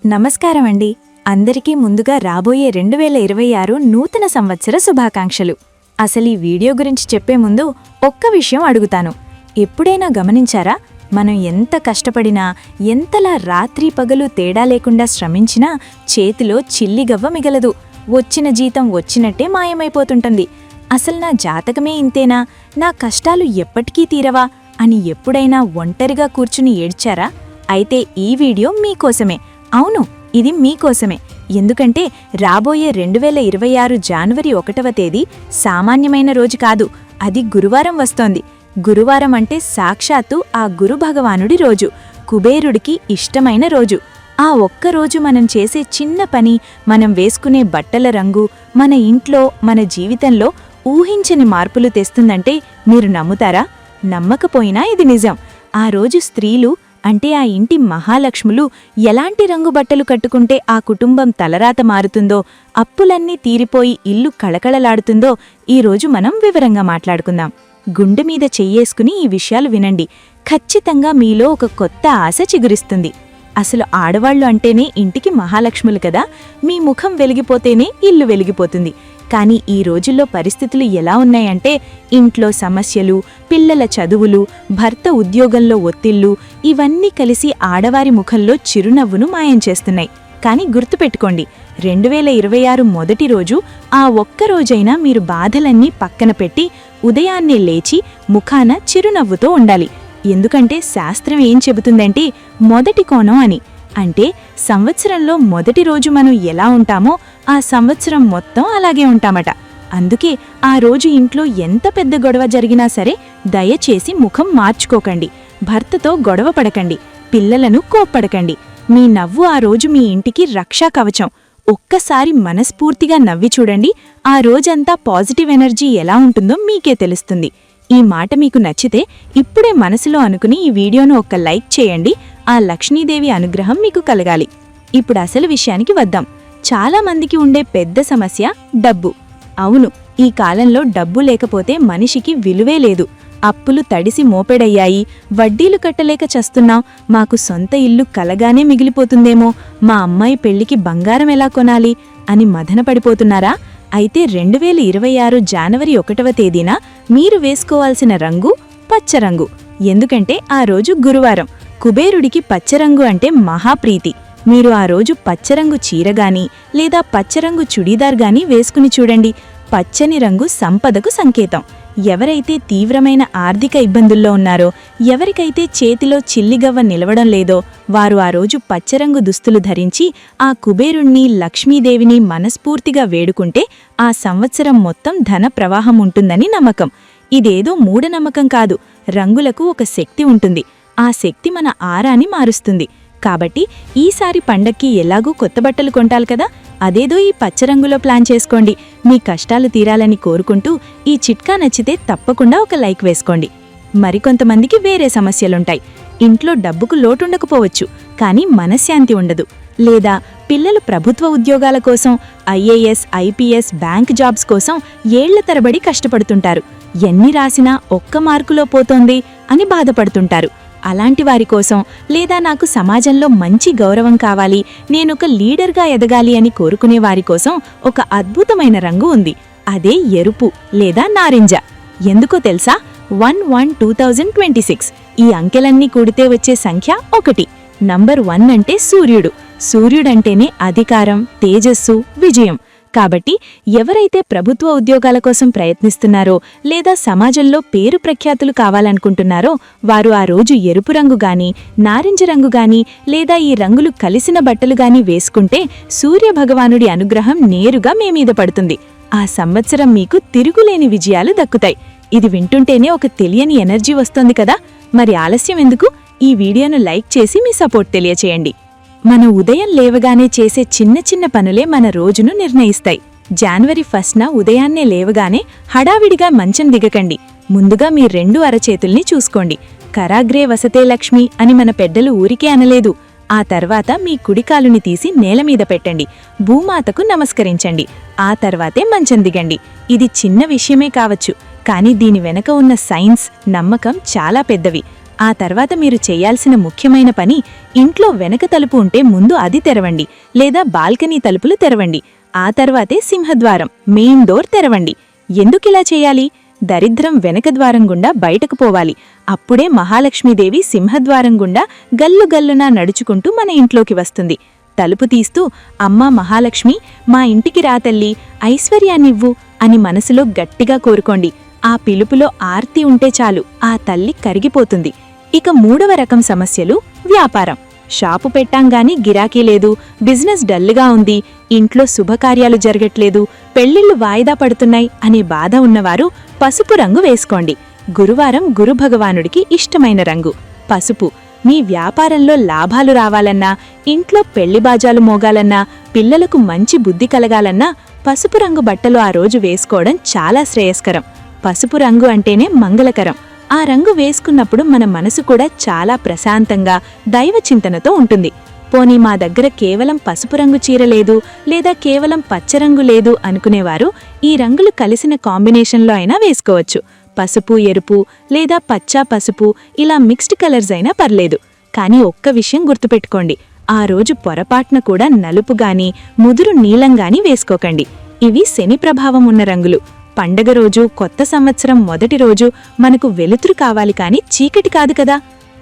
నమస్కారం అండి. అందరికీ ముందుగా రాబోయే 2026 నూతన సంవత్సర శుభాకాంక్షలు. అసలీ వీడియో గురించి చెప్పే ముందు ఒక్క విషయం అడుగుతాను. ఎప్పుడైనా గమనించారా? మనం ఎంత కష్టపడినా, ఎంతలా రాత్రి పగలు తేడా లేకుండా శ్రమించినా చేతిలో చిల్లిగవ్వ మిగలదు. వచ్చిన జీతం వచ్చినట్టే మాయమైపోతుంటుంది. అసలు నా జాతకమే ఇంతేనా, నా కష్టాలు ఎప్పటికీ తీరవా అని ఎప్పుడైనా ఒంటరిగా కూర్చుని ఏడ్చారా? అయితే ఈ వీడియో మీకోసమే. అవును, ఇది మీకోసమే. ఎందుకంటే రాబోయే 2026 జనవరి 1వ తేదీ సామాన్యమైన రోజు కాదు, అది గురువారం వస్తోంది. గురువారం అంటే సాక్షాత్తు ఆ గురు భగవానుడి రోజు, కుబేరుడికి ఇష్టమైన రోజు. ఆ ఒక్కరోజు మనం చేసే చిన్న పని, మనం వేసుకునే బట్టల రంగు, మన ఇంట్లో, మన జీవితంలో ఊహించని మార్పులు తెస్తుందంటే మీరు నమ్ముతారా? నమ్మకపోయినా ఇది నిజం. ఆ రోజు స్త్రీలు అంటే ఆ ఇంటి మహాలక్ష్ములు ఎలాంటి రంగు బట్టలు కట్టుకుంటే ఆ కుటుంబం తలరాత మారుతుందో, అప్పులన్నీ తీరిపోయి ఇల్లు కళకళలాడుతుందో ఈరోజు మనం వివరంగా మాట్లాడుకుందాం. గుండె మీద చెయ్యేసుకుని ఈ విషయాలు వినండి. ఖచ్చితంగా మీలో ఒక కొత్త ఆశ చిగురిస్తుంది. అసలు ఆడవాళ్లు అంటేనే ఇంటికి మహాలక్ష్ములు కదా. మీ ముఖం వెలిగిపోతేనే ఇల్లు వెలిగిపోతుంది. కానీ ఈ రోజుల్లో పరిస్థితులు ఎలా ఉన్నాయంటే, ఇంట్లో సమస్యలు, పిల్లల చదువులు, భర్త ఉద్యోగంలో ఒత్తిళ్లు, ఇవన్నీ కలిసి ఆడవారి ముఖంలో చిరునవ్వును మాయం చేస్తున్నాయి. కానీ గుర్తుపెట్టుకోండి, 2026 మొదటి రోజు ఆ ఒక్కరోజైనా మీరు బాధలన్నీ పక్కన పెట్టి ఉదయాన్నే లేచి ముఖాన చిరునవ్వుతో ఉండాలి. ఎందుకంటే శాస్త్రం ఏం చెబుతుందంటే మొదటి కోణం అని. అంటే సంవత్సరంలో మొదటి రోజు మనం ఎలా ఉంటామో ఆ సంవత్సరం మొత్తం అలాగే ఉంటామట. అందుకే ఆ రోజు ఇంట్లో ఎంత పెద్ద గొడవ జరిగినా సరే దయచేసి ముఖం మార్చుకోకండి. భర్తతో గొడవ పడకండి, పిల్లలను కోప్పడకండి. మీ నవ్వు ఆ రోజు మీ ఇంటికి రక్షా కవచం. ఒక్కసారి మనస్ఫూర్తిగా నవ్వి చూడండి, ఆ రోజంతా పాజిటివ్ ఎనర్జీ ఎలా ఉంటుందో మీకే తెలుస్తుంది. ఈ మాట మీకు నచ్చితే ఇప్పుడే మనసులో అనుకుని ఈ వీడియోను ఒక్క లైక్ చేయండి. ఆ లక్ష్మీదేవి అనుగ్రహం మీకు కలగాలి. ఇప్పుడు అసలు విషయానికి వద్దాం. చాలా మందికి ఉండే పెద్ద సమస్య డబ్బు. అవును, ఈ కాలంలో డబ్బు లేకపోతే మనిషికి విలువే లేదు. అప్పులు తడిసి మోపెడయ్యాయి, వడ్డీలు కట్టలేక చస్తున్నాం, మాకు సొంత ఇల్లు కలగానే మిగిలిపోతుందేమో, మా అమ్మాయి పెళ్లికి బంగారం ఎలా కొనాలి అని మదనపడిపోతున్నారా? అయితే 2026 జనవరి 1వ తేదీన మీరు వేసుకోవాల్సిన రంగు పచ్చరంగు. ఎందుకంటే ఆ రోజు గురువారం. కుబేరుడికి పచ్చరంగు అంటే మహాప్రీతి. మీరు ఆ రోజు పచ్చరంగు చీరగాని లేదా పచ్చరంగు చుడీదార్ గాని వేసుకుని చూడండి. పచ్చని రంగు సంపదకు సంకేతం. ఎవరైతే తీవ్రమైన ఆర్థిక ఇబ్బందుల్లో ఉన్నారో, ఎవరికైతే చేతిలో చిల్లిగవ్వ నిలవడం లేదో వారు ఆ రోజు పచ్చరంగు దుస్తులు ధరించి ఆ కుబేరుణ్ణి, లక్ష్మీదేవిని మనస్ఫూర్తిగా వేడుకుంటే ఆ సంవత్సరం మొత్తం ధన ప్రవాహం ఉంటుందని నమ్మకం. ఇదేదో మూఢనమ్మకం కాదు. రంగులకు ఒక శక్తి ఉంటుంది. ఆ శక్తి మన ఆరాని మారుస్తుంది. కాబట్టి ఈసారి పండక్కి ఎలాగూ కొత్త బట్టలు కొంటాలి కదా, అదేదో ఈ పచ్చరంగులో ప్లాన్ చేసుకోండి. మీ కష్టాలు తీరాలని కోరుకుంటూ ఈ చిట్కా నచ్చితే తప్పకుండా ఒక లైక్ వేసుకోండి. మరికొంతమందికి వేరే సమస్యలుంటాయి. ఇంట్లో డబ్బుకు లోటుండకపోవచ్చు, కానీ మనశ్శాంతి ఉండదు. లేదా పిల్లలు ప్రభుత్వ ఉద్యోగాల కోసం, ఐఏఎస్, ఐపీఎస్, బ్యాంక్ జాబ్స్ కోసం ఏళ్ల తరబడి కష్టపడుతుంటారు. ఎన్ని రాసినా ఒక్క మార్కులో పోతోంది అని బాధపడుతుంటారు. అలాంటి వారి కోసం, లేదా నాకు సమాజంలో మంచి గౌరవం కావాలి, నేనొక లీడర్గా ఎదగాలి అని కోరుకునే వారి కోసం ఒక అద్భుతమైన రంగు ఉంది. అదే ఎరుపు లేదా నారింజ. ఎందుకో తెలుసా? 1/1/2026. ఈ అంకెలన్నీ కూడితే వచ్చే సంఖ్య 1. నంబర్ 1 అంటే సూర్యుడు. సూర్యుడంటేనే అధికారం, తేజస్సు, విజయం. కాబట్టి ఎవరైతే ప్రభుత్వ ఉద్యోగాల కోసం ప్రయత్నిస్తున్నారో లేదా సమాజంలో పేరు ప్రఖ్యాతులు కావాలనుకుంటున్నారో వారు ఆ రోజు ఎరుపు రంగు గాని, నారింజ రంగు గాని లేదా ఈ రంగులు కలిసిన బట్టలు గాని వేసుకుంటే సూర్యభగవానుడి అనుగ్రహం నేరుగా మీ మీద పడుతుంది. ఆ సంవత్సరం మీకు తిరుగులేని విజయాలు దక్కుతాయి. ఇది వింటుంటేనే ఒక తెలియని ఎనర్జీ వస్తోంది కదా. మరి ఆలస్యం ఎందుకు? ఈ వీడియోను లైక్ చేసి మీ సపోర్ట్ తెలియచేయండి. మన ఉదయం లేవగానే చేసే చిన్న చిన్న పనులే మన రోజును నిర్ణయిస్తాయి. జనవరి 1న ఉదయాన్నే లేవగానే హడావిడిగా మంచం దిగకండి. ముందుగా మీ 2 అరచేతుల్ని చూసుకోండి. కరాగ్రే వసతే లక్ష్మి అని మన పెద్దలు ఊరికే అనలేదు. ఆ తర్వాత మీ కుడికాలుని తీసి నేలమీద పెట్టండి. భూమాతకు నమస్కరించండి. ఆ తర్వాతే మంచం దిగండి. ఇది చిన్న విషయమే కావచ్చు, కానీ దీని వెనక ఉన్న సైన్స్, నమ్మకం చాలా పెద్దవి. ఆ తర్వాత మీరు చెయ్యాల్సిన ముఖ్యమైన పని, ఇంట్లో వెనక తలుపు ఉంటే ముందు అది తెరవండి, లేదా బాల్కనీ తలుపులు తెరవండి. ఆ తర్వాతే సింహద్వారం, మెయిన్ డోర్ తెరవండి. ఎందుకిలా చేయాలి? దరిద్రం వెనక ద్వారం గుండా బయటకు పోవాలి. అప్పుడే మహాలక్ష్మీదేవి సింహద్వారం గుండా గల్లుగల్లునా నడుచుకుంటూ మన ఇంట్లోకి వస్తుంది. తలుపు తీస్తూ, అమ్మా మహాలక్ష్మి, మా ఇంటికి రా తల్లి, ఐశ్వర్యాన్నివ్వు అని మనసులో గట్టిగా కోరుకోండి. ఆ పిలుపులో ఆర్తి ఉంటే చాలు, ఆ తల్లి కరిగిపోతుంది. ఇక 3వ రకం సమస్యలు వ్యాపారం. షాపు పెట్టాంగాని గిరాకీ లేదు, బిజినెస్ డల్లుగా ఉంది, ఇంట్లో శుభకార్యాలు జరగట్లేదు, పెళ్లిళ్లు వాయిదా పడుతున్నాయి అనే బాధ ఉన్నవారు పసుపు రంగు వేసుకోండి. గురువారం గురుభగవానుడికి ఇష్టమైన రంగు పసుపు. మీ వ్యాపారంలో లాభాలు రావాలన్నా, ఇంట్లో పెళ్లిబాజాలు మోగాలన్నా, పిల్లలకు మంచి బుద్ధి కలగాలన్నా పసుపు రంగు బట్టలు ఆ రోజు వేసుకోవడం చాలా శ్రేయస్కరం. పసుపు రంగు అంటేనే మంగళకరం. ఆ రంగు వేసుకున్నప్పుడు మన మనసు కూడా చాలా ప్రశాంతంగా, దైవచింతనతో ఉంటుంది. పోనీ మా దగ్గర కేవలం పసుపు రంగు చీర లేదు, లేదా కేవలం పచ్చరంగు లేదు అనుకునేవారు ఈ రంగులు కలిసిన కాంబినేషన్లో అయినా వేసుకోవచ్చు. పసుపు ఎరుపు లేదా పచ్చ పసుపు ఇలా మిక్స్డ్ కలర్స్ అయినా పర్లేదు. కానీ ఒక్క విషయం గుర్తుపెట్టుకోండి, ఆ రోజు పొరపాటున కూడా నలుపుగాని ముదురు నీలంగాని వేసుకోకండి. ఇవి శని ప్రభావం ఉన్న రంగులు. పండగ రోజు, కొత్త సంవత్సరం మొదటి రోజు మనకు వెలుతురు కావాలి కాని చీకటి కాదు కదా.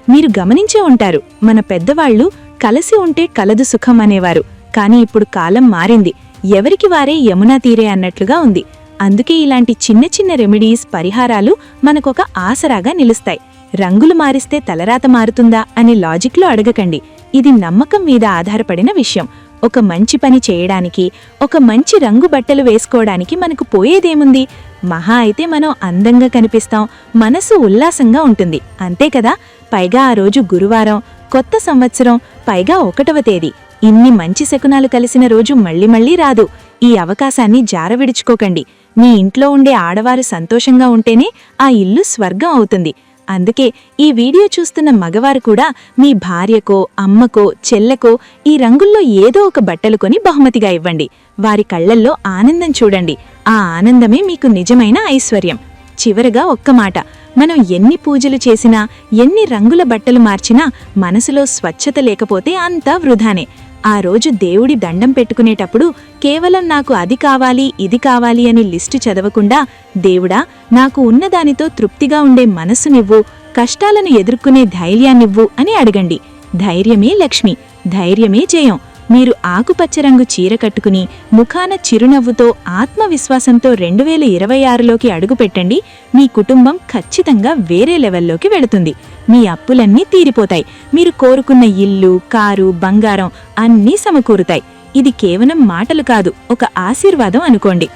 మీరు గమనించే ఉంటారు, మన పెద్దవాళ్లు కలసి ఉంటే కలదు సుఖం అనేవారు. కాని ఇప్పుడు కాలం మారింది, ఎవరికి వారే యమునా తీరే అన్నట్లుగా ఉంది. అందుకే ఇలాంటి చిన్న చిన్న రెమెడీస్, పరిహారాలు మనకొక ఆసరాగా నిలుస్తాయి. రంగులు మారిస్తే తలరాత మారుతుందా అని లాజిక్లో అడగకండి. ఇది నమ్మకం మీద ఆధారపడిన విషయం. ఒక మంచి పని చేయడానికి, ఒక మంచి రంగు బట్టలు వేసుకోవడానికి మనకు పోయేదేముంది? మహా అయితే మనం అందంగా కనిపిస్తాం, మనసు ఉల్లాసంగా ఉంటుంది, అంతే కదా. పైగా ఆ రోజు గురువారం, కొత్త సంవత్సరం, పైగా 1వ తేదీ. ఇన్ని మంచి శకునాలు కలిసిన రోజు మళ్ళీ రాదు. ఈ అవకాశాన్ని జారవిడుచుకోకండి. మీ ఇంట్లో ఉండే ఆడవారు సంతోషంగా ఉంటేనే ఆ ఇల్లు స్వర్గం అవుతుంది. అందుకే ఈ వీడియో చూస్తున్న మగవారు కూడా మీ భార్యకో, అమ్మకో, చెల్లెకో ఈ రంగుల్లో ఏదో ఒక బట్టలు కొని బహుమతిగా ఇవ్వండి. వారి కళ్లల్లో ఆనందం చూడండి. ఆ ఆనందమే మీకు నిజమైన ఐశ్వర్యం. చివరగా ఒక్క మాట, మనం ఎన్ని పూజలు చేసినా, ఎన్ని రంగుల బట్టలు మార్చినా మనసులో స్వచ్ఛత లేకపోతే అంతా వృధానే. ఆ రోజు దేవుడి దండం పెట్టుకునేటప్పుడు కేవలం నాకు అది కావాలి, ఇది కావాలి అని లిస్టు చదవకుండా, దేవుడా నాకు ఉన్నదానితో తృప్తిగా ఉండే మనసునివ్వు, కష్టాలను ఎదుర్కొనే ధైర్యాన్నివ్వు అని అడగండి. ధైర్యమే లక్ష్మి, ధైర్యమే జయం. మీరు ఆకుపచ్చ రంగు చీర కట్టుకుని, ముఖాన చిరునవ్వుతో, ఆత్మవిశ్వాసంతో 2026లోకి అడుగుపెట్టండి. మీ కుటుంబం ఖచ్చితంగా వేరే లెవెల్లోకి వెళుతుంది. మీ అప్పులన్నీ తీరిపోతాయి. మీరు కోరుకున్న ఇల్లు, కారు, బంగారం అన్నీ సమకూరుతాయి. ఇది కేవలం మాటలు కాదు, ఒక ఆశీర్వాదం అనుకోండి.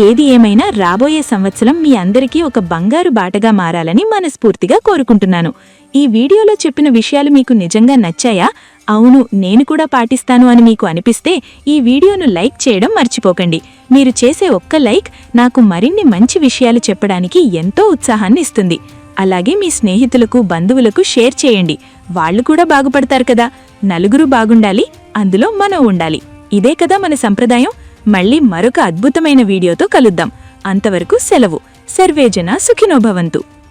ఏది ఏమైనా రాబోయే సంవత్సరం మీ అందరికీ ఒక బంగారు బాటగా మారాలని మనస్ఫూర్తిగా కోరుకుంటున్నాను. ఈ వీడియోలో చెప్పిన విషయాలు మీకు నిజంగా నచ్చాయా? అవును, నేను కూడా పాటిస్తాను అని మీకు అనిపిస్తే ఈ వీడియోను లైక్ చేయడం మర్చిపోకండి. మీరు చేసే ఒక్క లైక్ నాకు మరిన్ని మంచి విషయాలు చెప్పడానికి ఎంతో ఉత్సాహాన్ని ఇస్తుంది. అలాగే మీ స్నేహితులకు, బంధువులకు షేర్ చేయండి. వాళ్ళు కూడా బాగుపడతారు కదా. నలుగురు బాగుండాలి, అందులో మనం ఉండాలి. ఇదే కదా మన సంప్రదాయం. మళ్ళీ మరొక అద్భుతమైన వీడియోతో కలుద్దాం. అంతవరకు సెలవు. సర్వేజన సుఖినో భవంతు.